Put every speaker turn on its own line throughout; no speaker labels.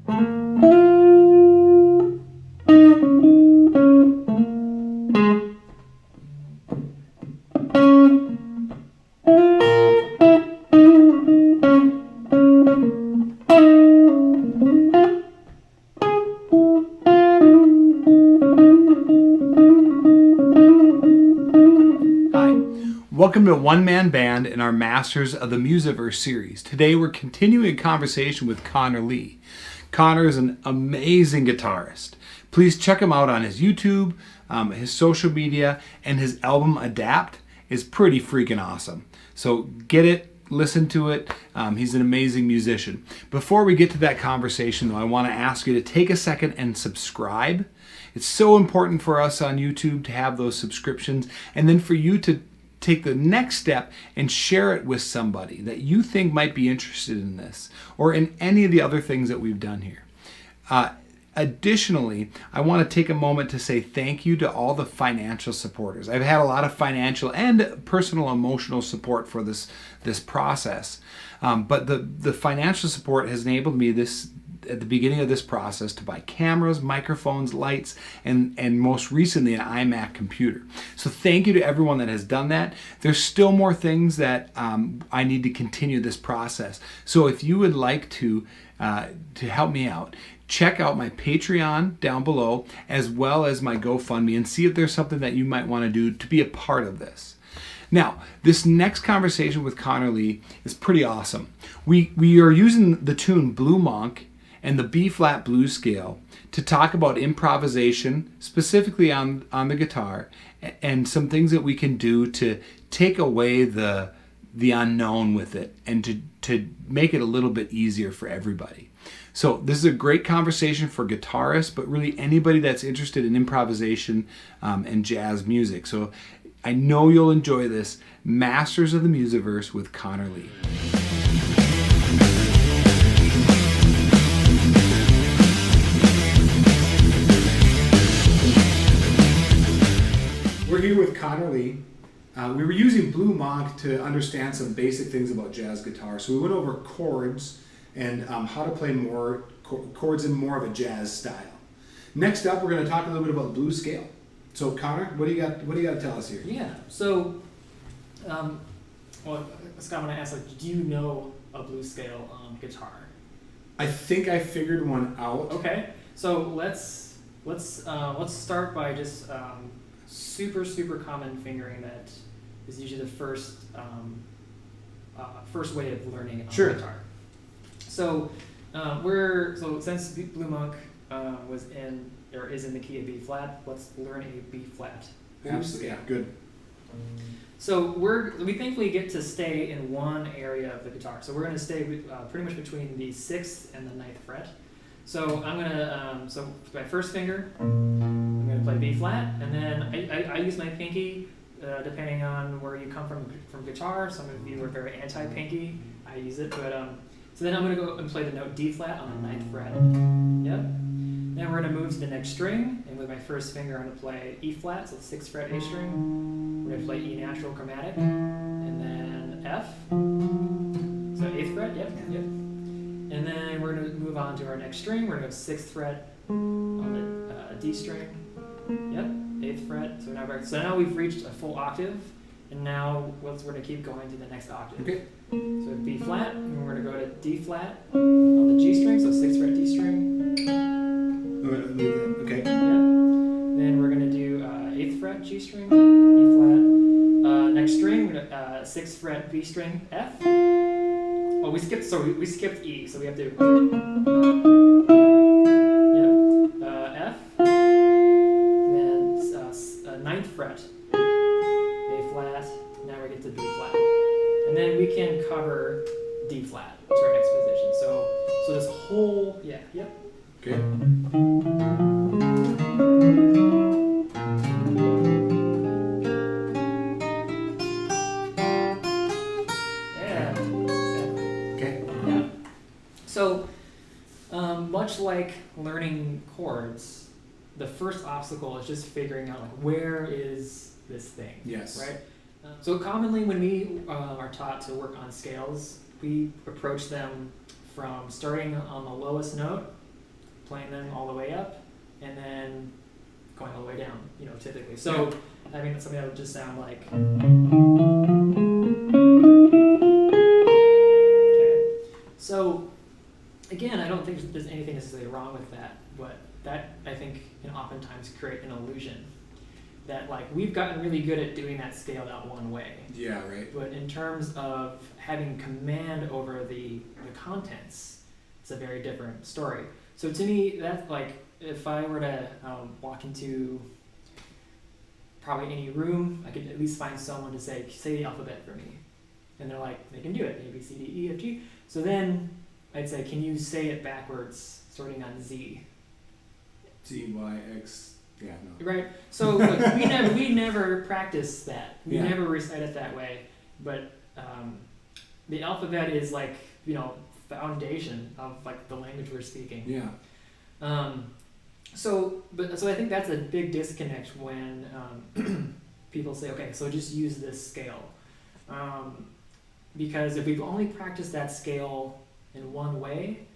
Welcome to One Man Band in our Masters of the Musiverse series. Today we're continuing a conversation with Conor Lee. Conor is an amazing guitarist. Please check him out on his YouTube, his social media, and his album Adapt is pretty freaking awesome. So get it, listen to it. He's an amazing musician. Before we get to that conversation though, I want to ask you to take a second and subscribe. It's so important for us on YouTube to have those subscriptions, and then for you to take the next step and share it with somebody that you think might be interested in this or in any of the other things that we've done here. Additionally, I want to take a moment to say thank you to all the financial supporters. I've had a lot of financial and personal emotional support for this process, but the financial support has enabled me at the beginning of this process to buy cameras, microphones, lights, and most recently an iMac computer. So thank you to everyone that has done that. There's still more things that I need to continue this process. So if you would like to help me out, check out my Patreon down below as well as my GoFundMe and see if there's something that you might want to do to be a part of this. Now, this next conversation with Conor Lee is pretty awesome. We are using the tune Blue Monk and the B-flat blues scale to talk about improvisation, specifically on the guitar, and some things that we can do to take away the unknown with it and to make it a little bit easier for everybody. So this is a great conversation for guitarists, but really anybody that's interested in improvisation and jazz music. So I know you'll enjoy this. Masters of the Musiverse with Conor Lee. We're here with Conor Lee. We were using Blue Monk to understand some basic things about jazz guitar. So we went over chords and how to play more chords in more of a jazz style. Next up, we're going to talk a little bit about blues scale. So Conor, what do you got to tell us here?
Yeah. So, Scott, when I asked, do you know a blues scale guitar?
I think I figured one out.
Okay. So let's start by just super common fingering that is usually the first way of learning on guitar. So since Blue Monk is in the key of B flat, let's learn a B flat.
Absolutely, yeah, good.
So we thankfully get to stay in one area of the guitar. So we're going to stay pretty much between the 6th and the 9th fret. So I'm gonna my first finger, I'm gonna play B flat, and then I use my pinky depending on where you come from guitar. Some of you are very anti-pinky. I use it, but so then I'm gonna go and play the note D flat on the 9th fret. Yep. Then we're gonna move to the next string, and with my first finger I'm gonna play E flat, so 6th fret A string. We're gonna play E natural chromatic, and then F. So 8th fret. Yep. And then we're going to move on to our next string. We're going to go 6th fret on the D string. Yep, 8th fret. So now we've reached a full octave, and now we're going to keep going to the next octave.
Okay.
So B flat, and we're going to go to D flat on the G string, so 6th fret D string.
Okay.
Yep. Then we're going to do 8th fret G string, E flat. Next string, 6th fret B string, F. Oh, we skipped E, so we have to. F. Then 9th fret, A flat. Now we get to B flat, and then we can cover D flat to our next position. So this whole
Okay.
So, much like learning chords, the first obstacle is just figuring out where is this thing.
Yes.
Right. So commonly, when we are taught to work on scales, we approach them from starting on the lowest note playing them all the way up, and then going all the way down, typically. So having something that would just sound like. Okay. So again, I don't think there's anything necessarily wrong with that, but that I think can oftentimes create an illusion that like we've gotten really good at doing that scaled out one way.
Yeah, right.
But in terms of having command over the contents, it's a very different story. So to me, that's like if I were to walk into probably any room, I could at least find someone to say the alphabet for me. And they're like, they can do it, A, B, C, D, E, F, G. So then I'd say, can you say it backwards, starting on Z?
Z, Y, X, yeah, no.
Right. So like, we never practice that. We
Yeah.
never recite it that way. But the alphabet is like foundation of like the language we're speaking.
Yeah.
So I think that's a big disconnect when people say, okay, so just use this scale. Because if we've only practiced that scale in one way,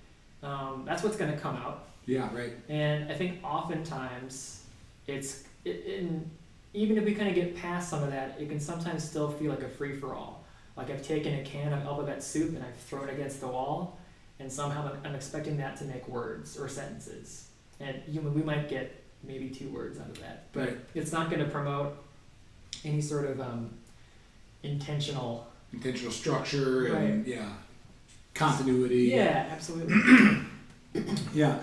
that's what's going to come out.
Yeah, right.
And I think oftentimes even if we kind of get past some of that, it can sometimes still feel like a free-for-all. Like I've taken a can of alphabet soup and I've thrown it against the wall, and somehow I'm expecting that to make words or sentences. And we might get maybe 2 words out of that, but
Right.
it's not going to promote any sort of intentional
structure and
Right.
continuity.
Yeah, absolutely.
Yeah.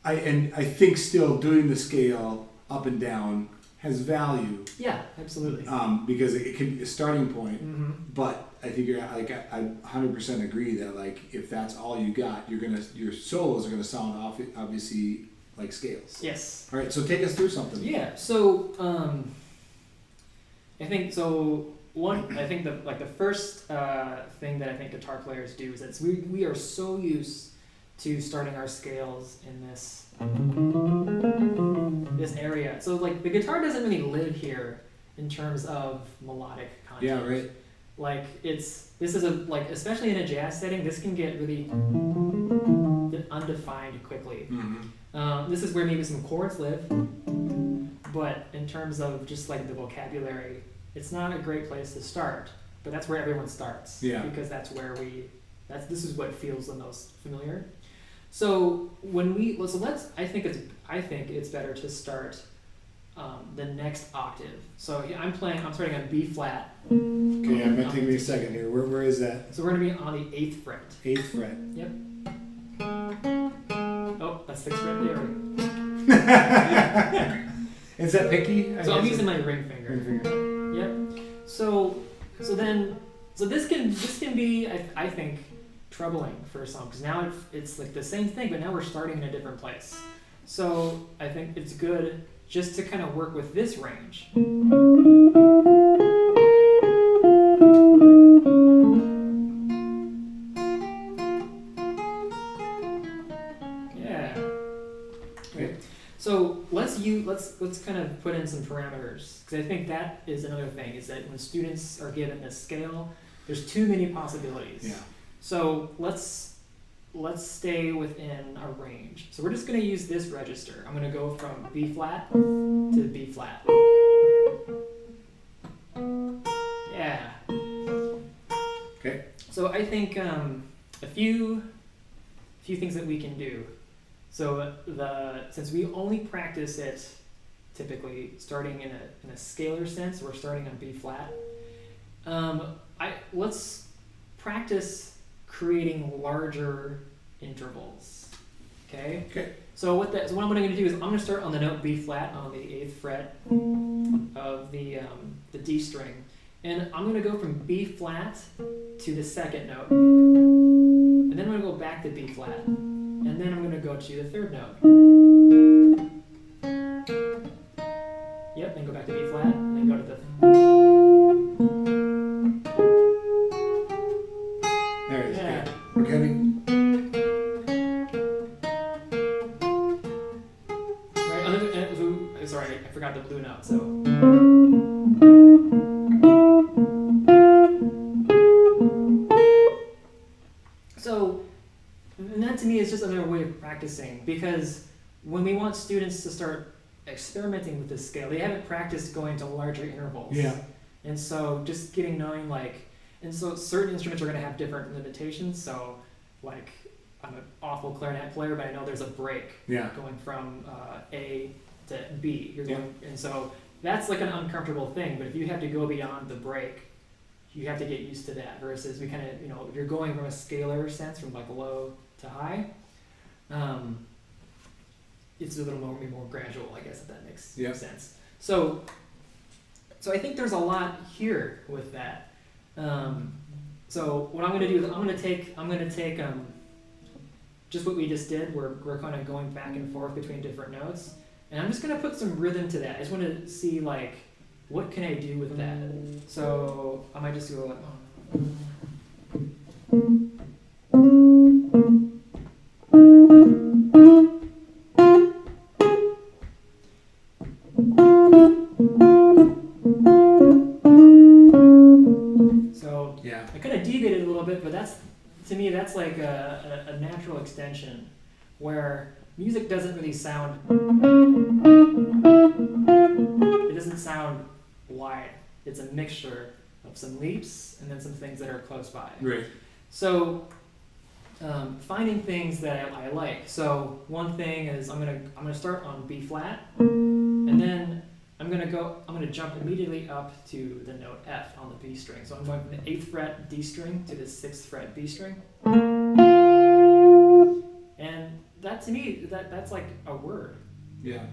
I think still doing the scale up and down has value
Yeah, absolutely.
because it can be a starting point.
Mm-hmm.
But I think you're like I 100% agree that like if that's all you got, your solos are gonna sound obviously like scales.
Yes.
All right, so take us through something.
Yeah. So I think so. I think the first thing that I think guitar players do is that we are so used to starting our scales in this area. So like the guitar doesn't really live here in terms of melodic content.
Yeah, right.
Like this is especially in a jazz setting, this can get really undefined quickly.
Mm-hmm.
This is where maybe some chords live, but in terms of just like the vocabulary, it's not a great place to start. But that's where everyone starts.
Yeah.
Because that's where this is what feels the most familiar. So I think it's better to start the next octave. So I'm starting on B flat.
Okay, I'm gonna take me a second here. Where is that?
So we're gonna be on the 8th fret.
8th fret.
Yep. Oh, that's 6th fret there.
Is that picky?
So I'm using my ring finger.
Ring finger.
Yep. So this can be I think troubling for some, because now it's like the same thing, but now we're starting in a different place. So I think it's good just to kind of work with this range. Yeah. Okay. So let's kind of put in some parameters, because I think that is another thing, is that when students are given this scale, there's too many possibilities.
Yeah.
So let's stay within a range. So we're just going to use this register. I'm going to go from B flat to B flat. Yeah.
Okay.
So I think a few things that we can do. So since we only practice it typically starting in a scalar sense, we're starting on B flat. Let's practice creating larger intervals. Okay.
Okay.
So what I'm going to do is I'm going to start on the note B flat on the 8th fret of the D string, and I'm going to go from B flat to the 2nd note, and then I'm going to go back to B flat, and then I'm going to go to the 3rd note. Yep. Then go back to B flat, and then go to the.
There it is.
Yeah.
Okay. We're getting.
Sorry, I forgot the blue note. So. So, and that to to me is just another way of practicing, because when we want students to start experimenting with this scale, they haven't practiced going to larger intervals.
Yeah.
And so just getting knowing and so certain instruments are going to have different limitations. So like I'm an awful clarinet player, but I know there's a break going from A to B. You're going, and so that's like an uncomfortable thing. But if you have to go beyond the break, you have to get used to that. Versus we kind of, you're going from a scalar sense from like low to high. It's a little more gradual, I guess, if that makes sense. So I think there's a lot here with that. So what I'm going to do is I'm going to take just what we just did. We're kind of going back and forth between different notes, and I'm just going to put some rhythm to that. I just want to see like what can I do with that. So I might just go like. I kind of deviated a little bit, but to me that's like a natural extension where music doesn't really sound. It doesn't sound wide. It's a mixture of some leaps and then some things that are close by.
Right.
So finding things that I like. So one thing is I'm gonna start on B flat, and then I'm gonna jump immediately up to the note F on the B string. So I'm going from the 8th fret D string to the 6th fret B string. And that to me, that's like a word.
Yeah.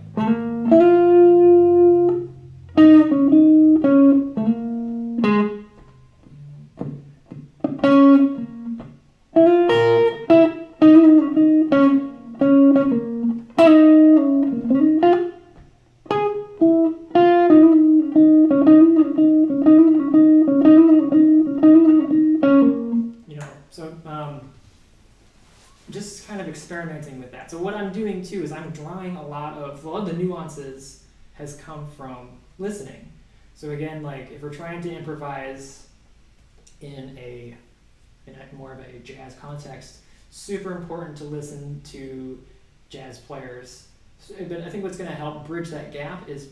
Just kind of experimenting with that. So what I'm doing too is I'm drawing a lot of the nuances has come from listening. So again, like if we're trying to improvise in a more of a jazz context, super important to listen to jazz players. But I think what's going to help bridge that gap is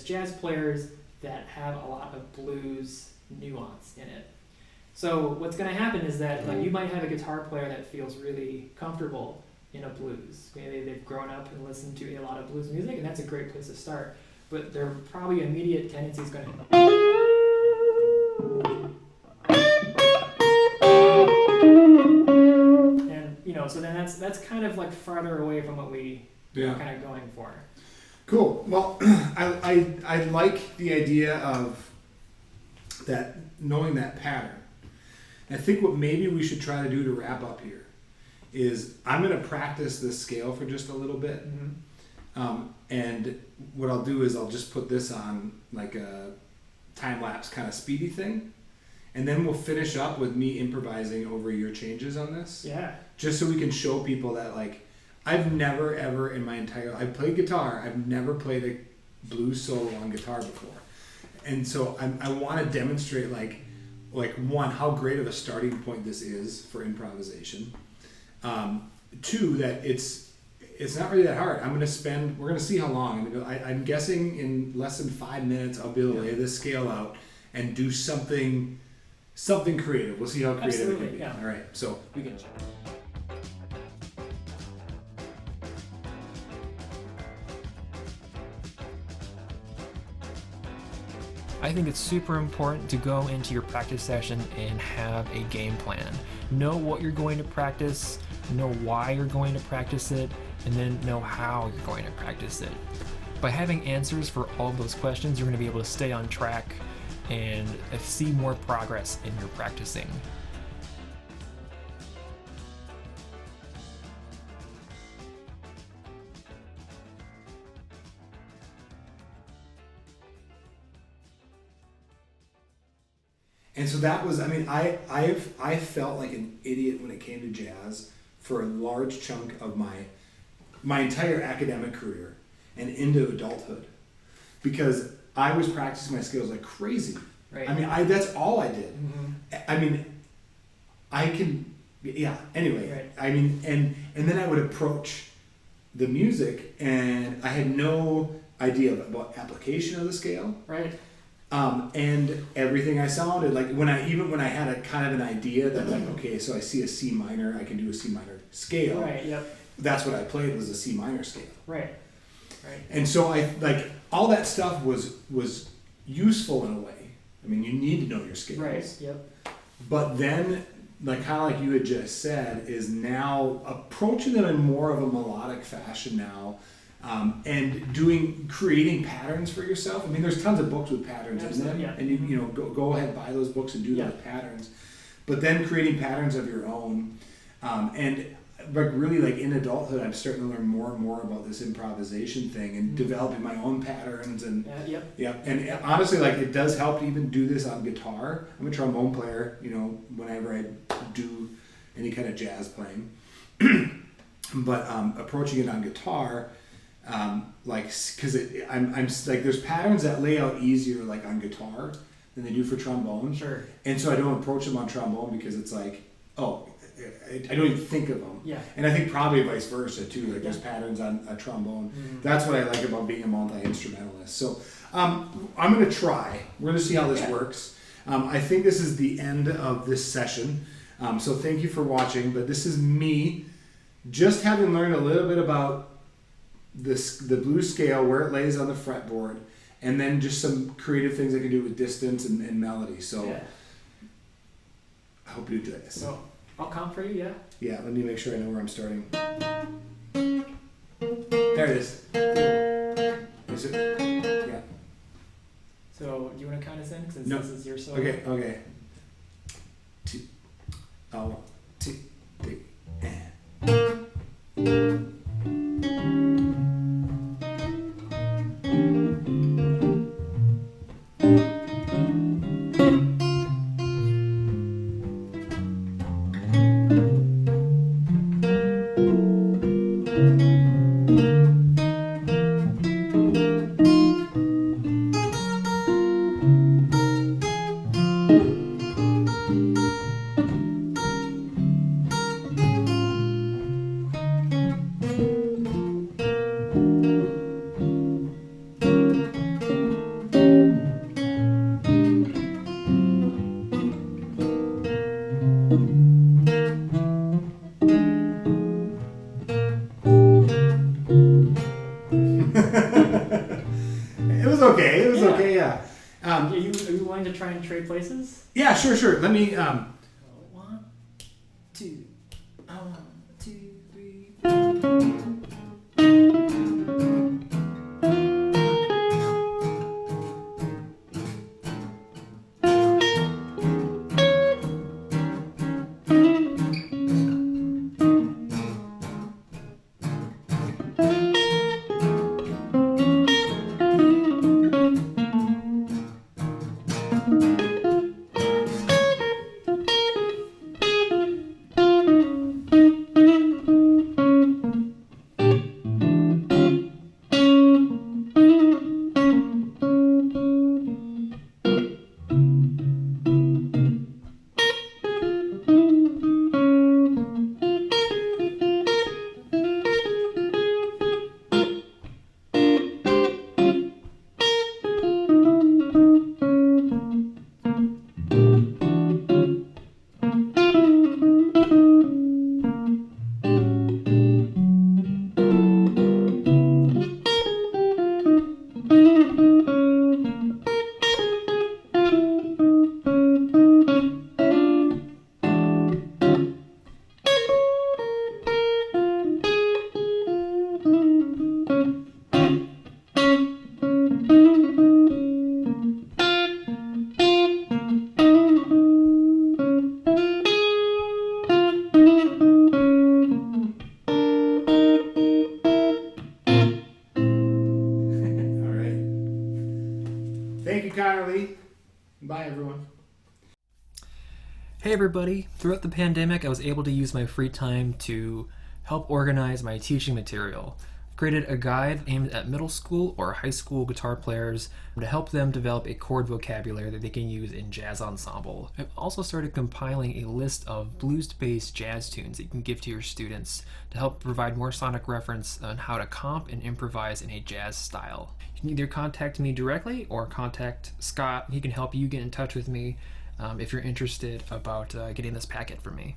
jazz players that have a lot of blues nuance in it. So what's going to happen is that like you might have a guitar player that feels really comfortable in a blues. Maybe they've grown up and listened to a lot of blues music, and that's a great place to start. But their probably immediate tendency is going to so then that's kind of like farther away from what we are kind of going for.
Cool. Well, I like the idea of that, knowing that pattern. I think what maybe we should try to do to wrap up here is I'm going to practice this scale for just a little bit. Mm-hmm. And what I'll do is I'll just put this on like a time-lapse kind of speedy thing. And then we'll finish up with me improvising over your changes on this.
Yeah. Just
so we can show people that like, I've never ever in my entire, I've played guitar, I've never played a blues solo on guitar before. And so I want to demonstrate like one, how great of a starting point this is for improvisation. Two, that it's not really that hard. We're going to see how long. I'm guessing in less than 5 minutes, I'll be able to lay this scale out and do something creative. We'll see how creative it can be.
Yeah.
All right, so we can check.
I think it's super important to go into your practice session and have a game plan. Know what you're going to practice, know why you're going to practice it, and then know how you're going to practice it. By having answers for all of those questions, you're going to be able to stay on track and see more progress in your practicing.
And so that was, I felt like an idiot when it came to jazz for a large chunk of my entire academic career and into adulthood, because I was practicing my skills like crazy.
Right.
That's all I did. Mm-hmm. yeah. Anyway,
Right.
I mean, and then I would approach the music, and I had no idea about application of the scale.
Right.
And everything I sounded like when I had a kind of an idea that like, okay, so I see a C minor, I can do a C minor scale.
Right. Yep.
That's what I played was a C minor scale.
Right. Right.
And so I like all that stuff was useful in a way. I mean, you need to know your scales.
Right. Yep.
But then, like kind of like you had just said, is now approaching them in more of a melodic fashion now. And creating patterns for yourself. I mean, there's tons of books with patterns in them,
Yeah.
and you know, go ahead, buy those books and do
Yeah.
those patterns. But then creating patterns of your own, and like really like in adulthood, I'm starting to learn more and more about this improvisation thing and developing my own patterns and
Yep.
yeah. And honestly, like it does help to even do this on guitar. I'm a trombone player, you know, whenever I do any kind of jazz playing, but approaching it on guitar. Like, cause I'm like, there's patterns that lay out easier like on guitar than they do for trombone.
Sure.
And so I don't approach them on trombone because it's like, oh, I don't even think of them.
Yeah.
And I think probably vice versa too. Like there's patterns on a trombone.
Mhm.
That's what I like about being a multi-instrumentalist. So, I'm going to try. We're going to see how this works. I think this is the end of this session. So thank you for watching, but this is me just having learned a little bit about the blues scale, where it lays on the fretboard, and then just some creative things I can do with distance and melody. So
Yeah.
I hope you enjoy this.
So I'll count for you. Yeah.
Yeah, let me make sure I know where I'm starting. There it is. Is it? Yeah.
So do you want to count us in since
No.
this is your solo?
Okay. 2, 1, 2, 3, and. It was okay. It was okay. Yeah.
Are you willing to try and trade places?
Yeah. Sure. Let me.
1, 2, 1, 2, 3. Thank you, Conor. Bye, everyone.
Hey everybody! Throughout the pandemic, I was able to use my free time to help organize my teaching material. created a guide aimed at middle school or high school guitar players to help them develop a chord vocabulary that they can use in jazz ensemble. I've also started compiling a list of blues-based jazz tunes that you can give to your students to help provide more sonic reference on how to comp and improvise in a jazz style. You can either contact me directly or contact Scott. He can help you get in touch with me if you're interested about getting this packet from me.